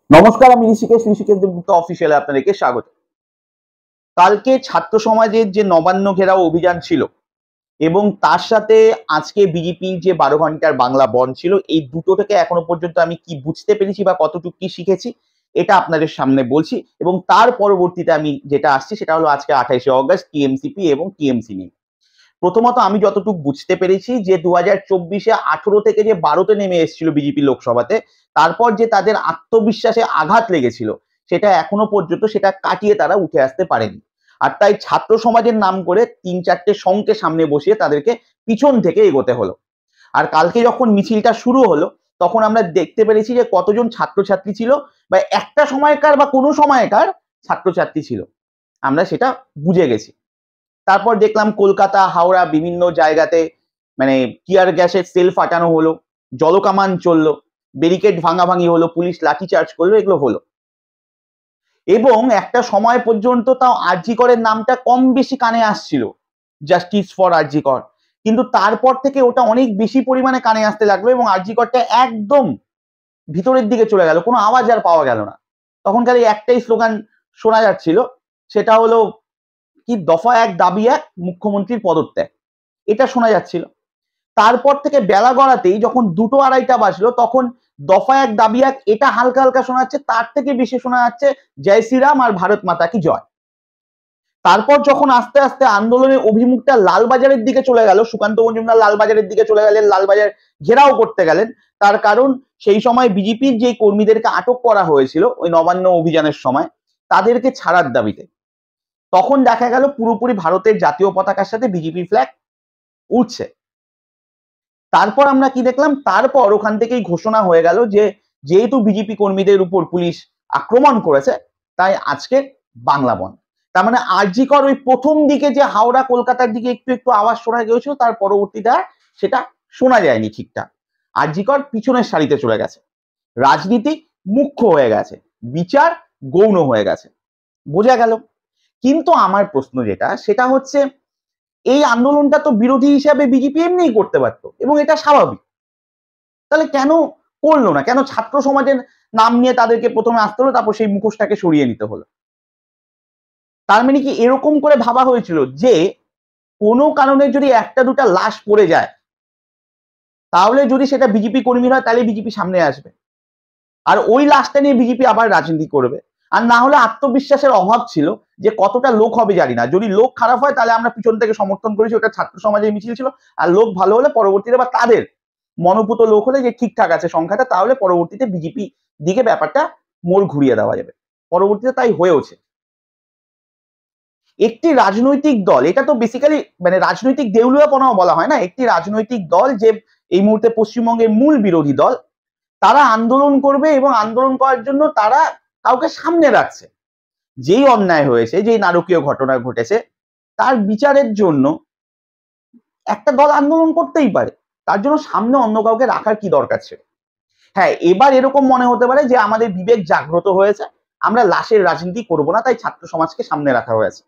নমস্কার, আমি ঋষিকেশ দেবগুপ্ত অফিসিয়ালে আপনাদেরকে স্বাগত। কালকে ছাত্র সমাজের যে নবান্ন ঘেরাও অভিযান ছিল এবং তার সাথে আজকে বিজেপির যে 12 ঘন্টার বাংলা বন্ধ ছিল, এই দুটো থেকে এখনো পর্যন্ত আমি কি বুঝতে পেরেছি বা কতটুকু কি শিখেছি এটা আপনাদের সামনে বলছি। এবং তার পরবর্তীতে আমি যেটা আসছি সেটা হলো আজকে 28শে অগস্ট টিএমসিপি এবং টিএমসি নিয়ে। প্রথমত আমি যতটুকু বুঝতে পেরেছি যে 2024-এ 18 থেকে যে 12-তে নেমে এসেছিল বিজেপি লোকসভাতে, তারপর যে তাদের আত্মবিশ্বাসে আঘাত লেগেছিল সেটা এখনো পর্যন্ত সেটা কাটিয়ে তারা উঠে আসতে পারেনি। আর তাই ছাত্র সমাজের নাম করে 3-4টে সংঘকে সামনে বসিয়ে তাদেরকে পিছন থেকে এগোতে হলো। আর কালকে যখন মিছিলটা শুরু হলো তখন আমরা দেখতে পেরেছি যে কতজন ছাত্রছাত্রী ছিল বা একটা সময়কার বা কোনো সময়কার ছাত্রছাত্রী ছিল, আমরা সেটা বুঝে গেছি। তারপর দেখলাম কলকাতা, হাওড়া বিভিন্ন জায়গাতে মানে টিয়ার গ্যাসের সেল ফাটানো হলো, জলকামান চললো, ব্যারিকেড ভাঙাভাঙি হলো, পুলিশ লাঠিচার্জ করলো, এগুলো হলো। এবং একটা সময় পর্যন্ত তাও আরজি করের নামটা কম বেশি কানে আসছিল, জাস্টিস ফর আরজি কর। কিন্তু তারপর থেকে ওটা অনেক বেশি পরিমাণে কানে আসতে লাগলো এবং আরজি করটা একদম ভিতরের দিকে চলে গেল, কোনো আওয়াজ আর পাওয়া গেল না। তখন খালি একটাই স্লোগান শোনা যাচ্ছিল, সেটা হলো কি দফা এক দাবি এক মুখ্যমন্ত্রীর পদত্যাগ, এটা শোনা যাচ্ছিল। তারপর থেকে বেলা গড়াতেই যখন 2-2:30 বাজলো তখন দফা এক দাবি এক এটা হালকা হালকা শোনা যাচ্ছে, তার থেকে বেশি শোনা যাচ্ছে জয় শ্রীরাম আর ভারত মাতা কি জয়। তারপর যখন আস্তে আস্তে আন্দোলনের অভিমুখটা লালবাজারের দিকে চলে গেল, সুকান্ত মজুমদার লালবাজারের দিকে চলে গেলেন, লালবাজার ঘেরাও করতে গেলেন, তার কারণ সেই সময় বিজেপির যে কর্মীদেরকে আটক করা হয়েছিল ওই নবান্ন অভিযানের সময় তাদেরকে ছাড়ার দাবিতে, তখন দেখা গেল পুরোপুরি ভারতের জাতীয় পতাকার সাথে বিজেপি ফ্ল্যাগ উঠছে। তারপর আমরা কি দেখলাম, তারপর ওখান থেকেই ঘোষণা হয়ে গেল যে যেহেতু বিজেপি কর্মীদের উপর পুলিশ আক্রমণ করেছে তাই আজকে বাংলা বন্ধ। তার মানে আরজি কর ওই প্রথম দিকে যে হাওড়া কলকাতার দিকে একটু একটু আওয়াজ শোনা গিয়েছিল, তার পরবর্তীতে সেটা শোনা যায়নি ঠিকঠাক। আরজি কর পিছনের সারিতে চলে গেছে, রাজনীতি মুখ্য হয়ে গেছে, বিচার গৌণ হয়ে গেছে, বোঝা গেল। কিন্তু আমার প্রশ্ন যেটা সেটা হচ্ছে এই আন্দোলনটা তো বিরোধী হিসাবে বিজেপি এমনিই করতে পারতো এবং এটা স্বাভাবিক, তাহলে কেন করলো না? কেন ছাত্র সমাজের নাম নিয়ে তাদেরকে প্রথমে আসতে হলো, তারপর সেই মুখোশটাকে সরিয়ে নিতে হলো? তার মানে কি এরকম করে ভাবা হয়েছিল যে কোনো কারণে যদি একটা দুটা লাশ পড়ে যায় তাহলে যদি সেটা বিজেপি কর্মী হয় তাহলে বিজেপি সামনে আসবে আর ওই লাশটা নিয়ে বিজেপি আবার রাজনীতি করবে। আর না হলে আত্মবিশ্বাসের অভাব ছিল যে কতটা লোক হবে জানি না, যদি লোক খারাপ হয় তাহলে আমরা পিছন থেকে সমর্থন করেছি, ওটা ছাত্র সমাজের মিছিল ছিল। আর লোক ভালো হলে পরবর্তীতে বা তাদের মনোপুত লোক হলে যে ঠিকঠাক আছে সংখ্যাটা, তাহলে পরবর্তীতে বিজেপি দিকে ব্যাপারটা মোড় ঘুরিয়ে দেওয়া যাবে। পরবর্তীতে তাই হয়েওছে। একটি রাজনৈতিক দল, এটা তো বেসিক্যালি মানে রাজনৈতিক দেউলিয়াপনাও বলা হয় না, একটি রাজনৈতিক দল যে এই মুহূর্তে পশ্চিমবঙ্গের মূল বিরোধী দল, তারা আন্দোলন করবে এবং আন্দোলন করার জন্য তারা কাউকে সামনে রাখছে। যেই অন্যায় হয়েছে, যেই নারকীয় ঘটনা ঘটেছে তার বিচারের জন্য একটা দল আন্দোলন করতেই পারে, তার জন্য সামনে অন্য কাউকে রাখার কি দরকার ছিল? হ্যাঁ, এবার এরকম মনে হতে পারে যে আমাদের বিবেক জাগ্রত হয়েছে, আমরা লাশের রাজনীতি করব না, তাই ছাত্র সমাজকে সামনে রাখা হয়েছে।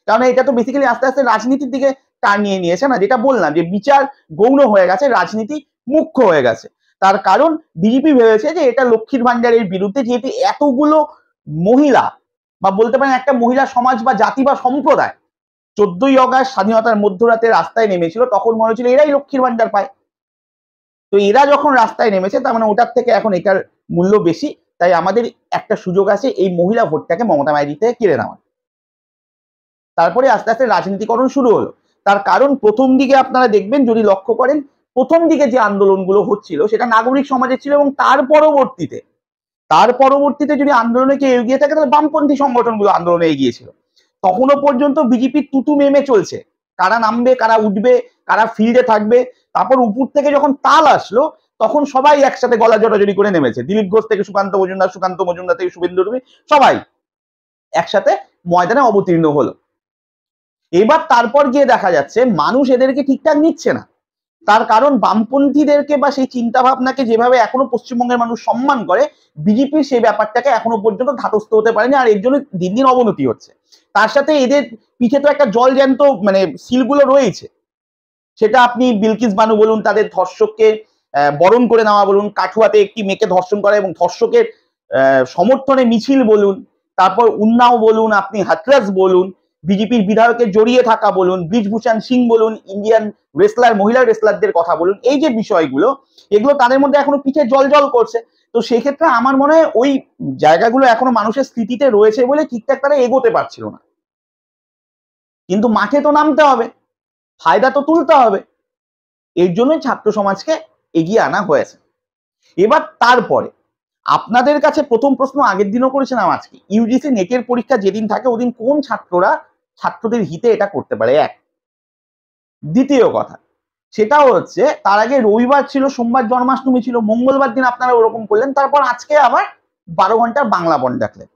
কারণ এটা তো বেসিক্যালি আস্তে আস্তে রাজনীতির দিকে টার্ন নিয়ে নিয়েছে না, যেটা বললাম যে বিচার গৌণ হয়ে গেছে, রাজনীতি মুখ্য হয়ে গেছে। তার কারণ বিজেপি ভেবেছে যে এটা লক্ষ্মীর ভান্ডারের বিরুদ্ধে, যেহেতু এতগুলো মহিলা বা বলতে পারেন একটা মহিলা সমাজ বা জাতি বা সম্প্রদায় 14ই অগাস্ট স্বাধীনতার মধ্যরাতে রাস্তায় নেমেছিল, তখন মনে হচ্ছিল এরাই লক্ষ্মীর ভান্ডার পায়। তো এরা যখন রাস্তায় নেমেছে তার মানে ওটার থেকে এখন এটার মূল্য বেশি, তাই আমাদের একটা সুযোগ আছে এই মহিলা ভোটটাকে মমতা ব্যানার্জি থেকে কেড়ে নেওয়ার। তারপরে আস্তে আস্তে রাজনীতিকরণ শুরু হলো। তার কারণ প্রথম দিকে আপনারা দেখবেন যদি লক্ষ্য করেন, প্রথম দিকে যে আন্দোলনগুলো হচ্ছিল সেটা নাগরিক সমাজের ছিল এবং তার পরবর্তীতে যদি আন্দোলনে কেউ এগিয়ে থাকে তাহলে বামপন্থী সংগঠনগুলো আন্দোলনে এগিয়েছিল। তখনও পর্যন্ত বিজেপির তুতু মেমে চলছে, কারা নামবে, কারা উঠবে, কারা ফিল্ডে থাকবে। তারপর উপর থেকে যখন তাল আসলো তখন সবাই একসাথে গলা জড়াজড়ি করে নেমেছে, দিলীপ ঘোষ থেকে সুকান্ত মজুমদার থেকে শুভেন্দু অধিকারী, সবাই একসাথে ময়দানে অবতীর্ণ হলো। এবার তারপর গিয়ে দেখা যাচ্ছে মানুষ এদেরকে ঠিকঠাক নিচ্ছে না, তার কারণ বামপন্থীদেরকে বা সেই চিন্তা ভাবনাকে যেভাবে এখনো পশ্চিমবঙ্গের মানুষ সম্মান করে, বিজেপির সেই ব্যাপারটাকে এখনো পর্যন্ত ধাতস্থ হতে পারেনি, আর এর জন্য দিন দিন অবনতি হচ্ছে। তার সাথে এদের পিঠে তো একটা জল জ্যান্ত মানে সিলগুলো রয়েছে, সেটা আপনি বিলকিস বানু বলুন, তাদের ধর্ষককে বরণ করে নেওয়া বলুন, কাঠুয়াতে একটি মেয়েকে ধর্ষণ করা এবং ধর্ষকের সমর্থনে মিছিল বলুন, তারপর উন্নাও বলুন, আপনি হাথরাস বলুন, বিজেপির বিধায়কের জড়িয়ে থাকা বলুন, ব্রিজভূষণ সিং বলুন, ইন্ডিয়ান রেসলার, মহিলা রেসলারদের কথা বলুন, এই যে বিষয়গুলো, এগুলো তাদের মধ্যে এখনো পিঠে জল জল করছে। তো সেক্ষেত্রে আমার মনে হয় ওই জায়গাগুলো এখনো মানুষের স্মৃতিতে রয়েছে বলে ঠিকঠাক তারা এগোতে পারছিল না। কিন্তু মাঠে তো নামতে হবে, ফায়দা তো তুলতে হবে, এর জন্যই ছাত্র সমাজকে এগিয়ে আনা হয়েছে। এবার তারপরে আপনাদের কাছে প্রথম প্রশ্ন আগের দিনও করেছিলাম, আজকে ইউজিসি নেটের পরীক্ষা যেদিন থাকে ওদিন কোন ছাত্ররা ছাত্রদের হিতে এটা করতে পারে, এক। দ্বিতীয় কথা সেটাও হচ্ছে তার আগে রবিবার ছিল, সোমবার জন্মাষ্টমী ছিল, মঙ্গলবার দিন আপনারা ওরকম করলেন, তারপর আজকে আবার 12 ঘন্টার বাংলা বন্ধ ডাকলেন।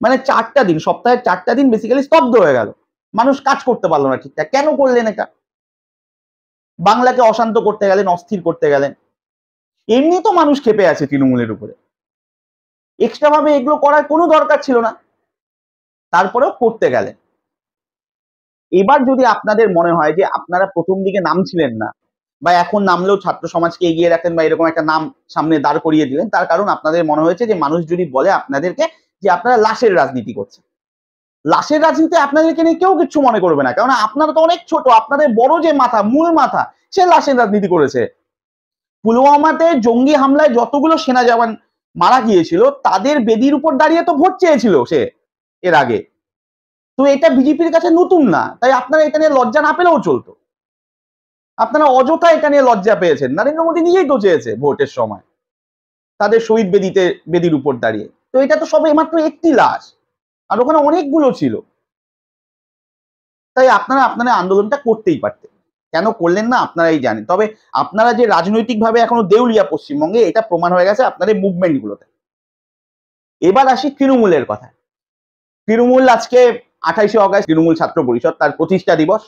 মানে 4টা দিন, সপ্তাহের 4টা দিন বেসিক্যালি স্তব্ধ হয়ে গেল, মানুষ কাজ করতে পারলো না ঠিকঠাক। কেন করলেন এটা? বাংলাকে অশান্ত করতে গেলেন, অস্থির করতে গেলেন। এমনি তো মানুষ ক্ষেপে আছে তৃণমূলের উপরে, এক্সট্রা ভাবে এগুলো করার কোনো দরকার ছিল না, তারপরেও করতে গেলেন। এবার যদি আপনাদের মনে হয় যে আপনারা প্রথম দিকে নামছিলেন না, বা এখন নামলেও ছাত্র সমাজকে এগিয়ে রাখেন, বা এরকম একটা নাম সামনে দাঁড় করিয়ে দিলেন, তার কারণ আপনাদের মনে হয়েছে যে মানুষ যদি বলে আপনাদেরকে যে আপনারা লাশের রাজনীতি করছেন। লাশের রাজনীতি আপনাদেরকে নিয়ে কেউ কিচ্ছু মনে করবে না, কারণ আপনারা তো অনেক ছোট, আপনাদের বড় যে মাথা, মূল মাথা, সে লাশের রাজনীতি করেছে। পুলওয়ামাতে জঙ্গি হামলায় যতগুলো সেনা জওয়ান মারা গিয়েছিল তাদের বেদির উপর দাঁড়িয়ে তো ভোট চেয়েছিল সে এর আগে। তো এটা বিজেপির কাছে নতুন না, তাই আপনারা এটা নিয়ে লজ্জা না পেলেও চলতো। আপনারা অযথা এটা নিয়ে লজ্জা পেয়েছেন, নরেন্দ্র মোদী নিজেই তো চেয়েছে ভোটের সময় তাদের শহীদ বেদির উপর দাঁড়িয়ে। তো এটা তো সবে মাত্র একটি লাশ, আর ওখানে অনেকগুলো ছিল। তাই আপনারা আপনাদের আন্দোলনটা করতেই পারতেন, কেন করলেন না আপনারাই জানেন। তবে আপনারা যে রাজনৈতিকভাবে এখনো দেউলিয়া পশ্চিমবঙ্গে, এটা প্রমাণ হয়ে গেছে আপনাদের মুভমেন্ট গুলোতে। এবার আসি তৃণমূলের কথা। তৃণমূল আজকে 28শে অগস্ট তৃণমূল ছাত্র পরিষদ তার প্রতিষ্ঠা দিবস,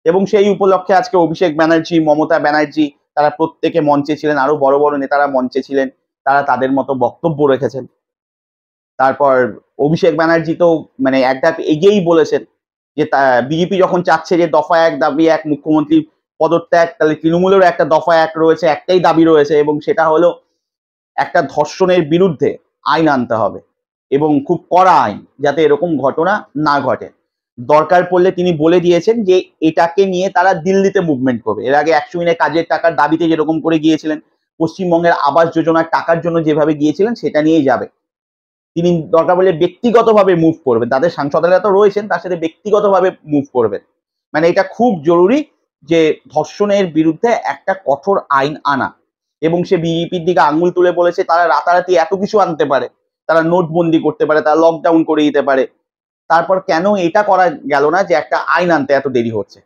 এবং সেই উপলক্ষে আজকে অভিষেক ব্যানার্জি, মমতা ব্যানার্জি তারা প্রত্যেকে মঞ্চে ছিলেন, আরো বড় বড় নেতারা মঞ্চে ছিলেন, তারা তাদের মতো বক্তব্য রেখেছেন। তারপর অভিষেক ব্যানার্জি তো মানে এক ধাপ এগিয়েই বলেছেন যে বিজেপি যখন চাচ্ছে যে দফা 1 দাবি 1 মুখ্যমন্ত্রী পদত্যাগ, তাহলে তৃণমূলেরও একটা দফা 1 রয়েছে, একটাই দাবি রয়েছে, এবং সেটা হলো একটা ধর্ষণের বিরুদ্ধে আইন আনতে হবে, এবং খুব কড়া আইন, যাতে এরকম ঘটনা না ঘটে। দরকার পড়লে তিনি বলে দিয়েছেন যে এটাকে নিয়ে তারা দিল্লিতে মুভমেন্ট করবে। এর আগে 100 দিনের কাজের টাকার দাবিতে যেরকম করে গিয়েছিলেন, পশ্চিমবঙ্গের আবাস যোজনার টাকার জন্য যেভাবে গিয়েছিলেন সেটা নিয়েই যাবে। তিনি দরকার পড়লে ব্যক্তিগতভাবে মুভ করবেন, তাদের সাংসদেরা তো রয়েছেন, তার সাথে ব্যক্তিগতভাবে মুভ করবেন। মানে এটা খুব জরুরি যে ধর্ষণের বিরুদ্ধে একটা কঠোর আইন আনা, এবং সে বিজেপির দিকে আঙুল তুলে বলেছে তারা রাতারাতি এত কিছু আনতে পারে, তারা নোটবন্দি করতে পারে, তারা লকডাউন করে দিতে পারে, তারপর কেন এটা করা গেল না যে একটা আইন আনতে এত দেরি হচ্ছে।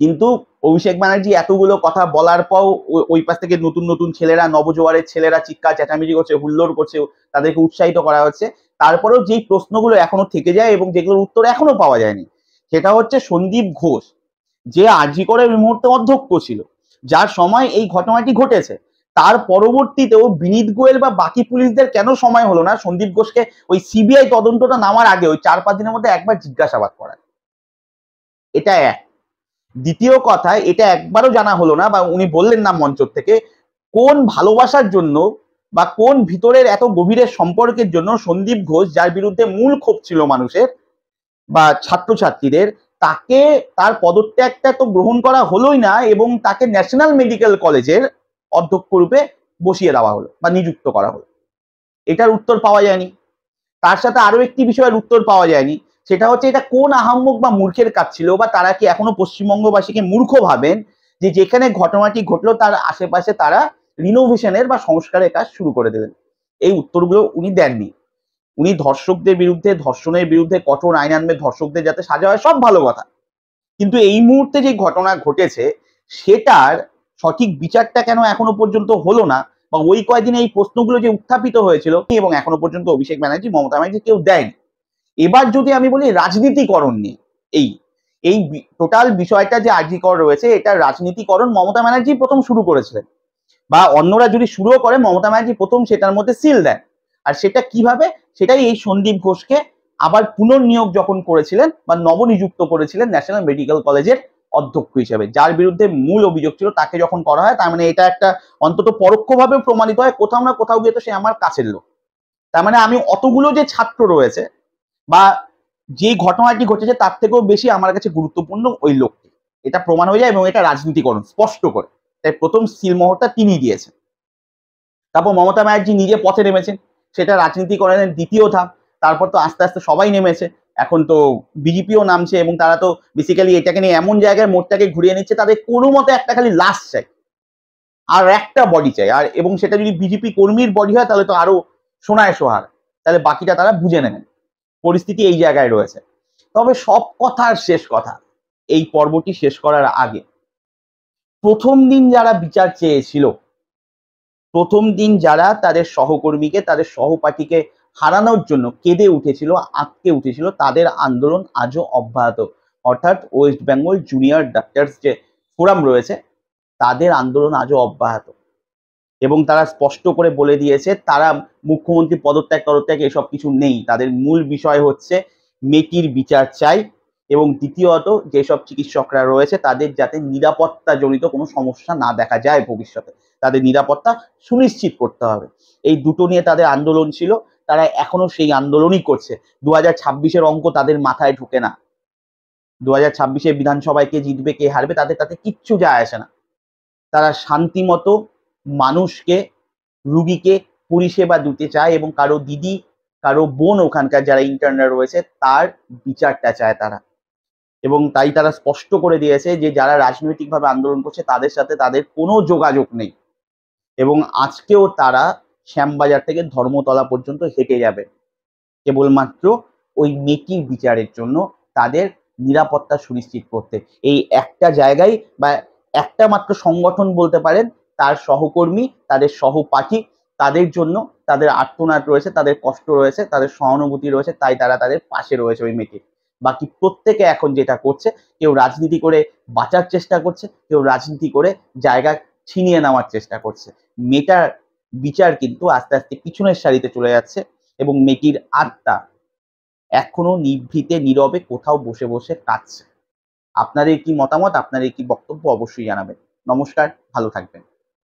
কিন্তু অভিষেক ব্যানার্জি এতগুলো কথা বলার পর ওই পাশ থেকে নতুন নতুন ছেলেরা, নবজোয়ারের ছেলেরা চিৎকার চেঁচামেচি করছে, হুল্লোড় করছে, তাদেরকে উৎসাহিত করা হচ্ছে। তারপরেও যেই প্রশ্নগুলো এখনো থেকে যায় এবং যেগুলোর উত্তর এখনো পাওয়া যায়নি, সেটা হচ্ছে সন্দীপ ঘোষ, যে আরজি করের এই মুহূর্তে অধ্যক্ষ ছিল, যার সময় এই ঘটনাটি ঘটেছে, তার পরবর্তীতেও বিনীত গোয়েল বা বাকি পুলিশদের কেন সময় হলো না সন্দীপ ঘোষকে ওই সিবিআই তদন্তটা নামার আগে ওই 4-5 দিনের মধ্যে একবার জিজ্ঞাসাবাদ করার? এটা এক। দ্বিতীয় কথা, এটা একবারও জানা হলো না, বা উনি বললেন না মঞ্চ থেকে, কোন ভালোবাসার জন্য বা কোন ভিতরের এত গভীরের সম্পর্কের জন্য সন্দীপ ঘোষ, যার বিরুদ্ধে মূল ক্ষোভ ছিল মানুষের বা ছাত্রছাত্রীদের, তাকে তার পদত্যাগটা তো গ্রহণ করা হলোই না, এবং তাকে ন্যাশনাল মেডিকেল কলেজের অধ্যক্ষ রূপে বসিয়ে দেওয়া হলো বা নিযুক্ত করা হলো। এটার উত্তর পাওয়া যায়নি। তার সাথে আরো একটি বিষয়ের উত্তর পাওয়া যায়নি, সেটা হচ্ছে এটা কোন আহাম্মক বা মূর্খের কাজ ছিল, বা তারা কি এখনো পশ্চিমবঙ্গবাসীকে মূর্খ ভাবেন যে যেখানে ঘটনাটি ঘটলো তার আশেপাশে তারা রিনোভেশনের বা সংস্কারের কাজ শুরু করে দিলেন। এই উত্তরগুলো উনি দেননি। উনি ধর্ষকদের বিরুদ্ধে, ধর্ষণের বিরুদ্ধে কঠোর আইন আনবে, ধর্ষকদের যাতে সাজা হয়, সব ভালো কথা, কিন্তু এই মুহূর্তে যে ঘটনা ঘটেছে সেটার সঠিক বিচারটা কেন এখনো পর্যন্ত হলো না, বা ওই কয়েকদিনে এই প্রশ্নগুলো যে উত্থাপিত হয়েছিল এবং এখনো পর্যন্ত অভিষেক ব্যানার্জি, মমতা ব্যানার্জি কেউ দেয়নি। এবার যদি আমি বলি রাজনীতিকরণ নিয়ে, এই এই টোটাল বিষয়টা যে আরজি কর রয়েছে, এটা রাজনীতিকরণ মমতা ব্যানার্জি প্রথম শুরু করেছিলেন, বা অন্যরা যদি শুরুও করে মমতা ব্যানার্জি প্রথম সেটার মধ্যে সিল দেন। আর সেটা কিভাবে, সেটাই এই সন্দীপ ঘোষকে আবার পুনর্নিয়োগ যখন করেছিলেন বা নবনিযুক্ত করেছিলেন ন্যাশনাল মেডিকেল কলেজের অধ্যক্ষ হিসেবে, যার বিরুদ্ধে মূল অভিযোগ ছিল, তাকে যখন করা হয়, তার মানে এটা একটা অন্তত পরোক্ষভাবে প্রমাণিত হয় কোথাও না কোথাও গিয়ে তো সে আমার কাছের লোক। তার মানে আমি অতগুলো যে ছাত্র রয়েছে বা যে ঘটনাটি ঘটেছে তার থেকেও বেশি আমার কাছে গুরুত্বপূর্ণ ওই লোকটি, এটা প্রমাণ হয়ে যায় এবং এটা রাজনীতিকরণ স্পষ্ট করে। তাই প্রথম সিলমোহরটা তিনি দিয়েছেন। তারপর মমতা ব্যানার্জি নিজে পথে নেমেছেন, সেটা রাজনীতিকরণের দ্বিতীয় ধাপ। তারপর তো আস্তে আস্তে সবাই নেমেছে, এখন তো বিজেপিও নামছে এবং তারা তো বেসিক্যালি এটাকে নিয়ে এমন জায়গায় মোড়টাকে ঘুরিয়ে নিচ্ছে, তাদের কোনো মতে একটা খালি লাশ চাই আর একটা বডি চাই, আর এবং সেটা যদি বিজেপি কর্মীর বডি হয় তাহলে তো আরো সোনায় সোহাগ, তাহলে বাকিটা তারা বুঝে নেবেন। পরিস্থিতি এই জায়গায় রয়েছে। তবে সব কথার শেষ কথা, এই পর্বটি শেষ করার আগে প্রথম দিন যারা বিচার চেয়েছিল, প্রথম দিন যারা তাদের সহকর্মীকে, তাদের সহপাঠীকে হারানোর জন্য কেঁদে উঠেছিল, আঁতকে উঠেছিল, তাদের আন্দোলন আজও অব্যাহত। অর্থাৎ ওয়েস্ট বেঙ্গল জুনিয়র ডাক্তার্স যে ফোরাম রয়েছে, তাদের আন্দোলন আজও অব্যাহত। এবং তারা স্পষ্ট করে বলে দিয়েছে তারা মুখ্যমন্ত্রী পদত্যাগ এসব কিছু নেই, তাদের মূল বিষয় হচ্ছে মেয়েটির বিচার চাই এবং দ্বিতীয়ত যেসব চিকিৎসকরা রয়েছে তাদের যাতে নিরাপত্তা জনিত কোনো সমস্যা না দেখা যায় ভবিষ্যতে, তাদের নিরাপত্তা সুনিশ্চিত করতে হবে। এই দুটো নিয়ে তাদের আন্দোলন ছিল, তারা এখনো সেই আন্দোলনই করছে। 2026-এর অঙ্ক তাদের মাথায় ঢুকে না। 2026-এ বিধানসভায় কে জিতবে কে হারবে তাদের তাতে কিচ্ছু যায় আসে না। তারা শান্তিমতো মানুষকে, রুগীকে পরিষেবা দিতে চায় এবং কারো দিদি, কারো বোন ওখানকার যারা ইন্টার্নাল রয়েছে তার বিচারটা চায় তারা। এবং তাই তারা স্পষ্ট করে দিয়েছে যে যারা রাজনৈতিকভাবে আন্দোলন করছে তাদের সাথে তাদের কোনো যোগাযোগ নেই। এবং আজকেও তারা শ্যামবাজার থেকে ধর্মতলা পর্যন্ত হেঁটে যাবে কেবলমাত্র ওই মেয়েটির বিচারের জন্য, তাদের নিরাপত্তা সুনিশ্চিত করতে। এই একটা জায়গায় বা একটা মাত্র সংগঠন বলতে পারেন, তার সহকর্মী, তাদের সহপাঠী, তাদের জন্য তাদের আর্তনাদ রয়েছে, তাদের কষ্ট রয়েছে, তাদের সহানুভূতি রয়েছে, তাই তারা তাদের পাশে রয়েছে ওই মেয়েটির। বাকি প্রত্যেকে এখন যেটা করছে, কেউ রাজনীতি করে বাঁচার চেষ্টা করছে, কেউ রাজনীতি করে জায়গা ছিনিয়ে নেওয়ার চেষ্টা করছে। মেয়েটার বিচার কিন্তু আস্তে আস্তে পিছনের সারিতে চলে যাচ্ছে এবং মেয়েটির আত্মা এখনো নিভৃতে নীরবে কোথাও বসে বসে কাঁদছে। আপনাদের কি মতামত, আপনাদের কি বক্তব্য অবশ্যই জানাবেন। নমস্কার, ভালো থাকবেন।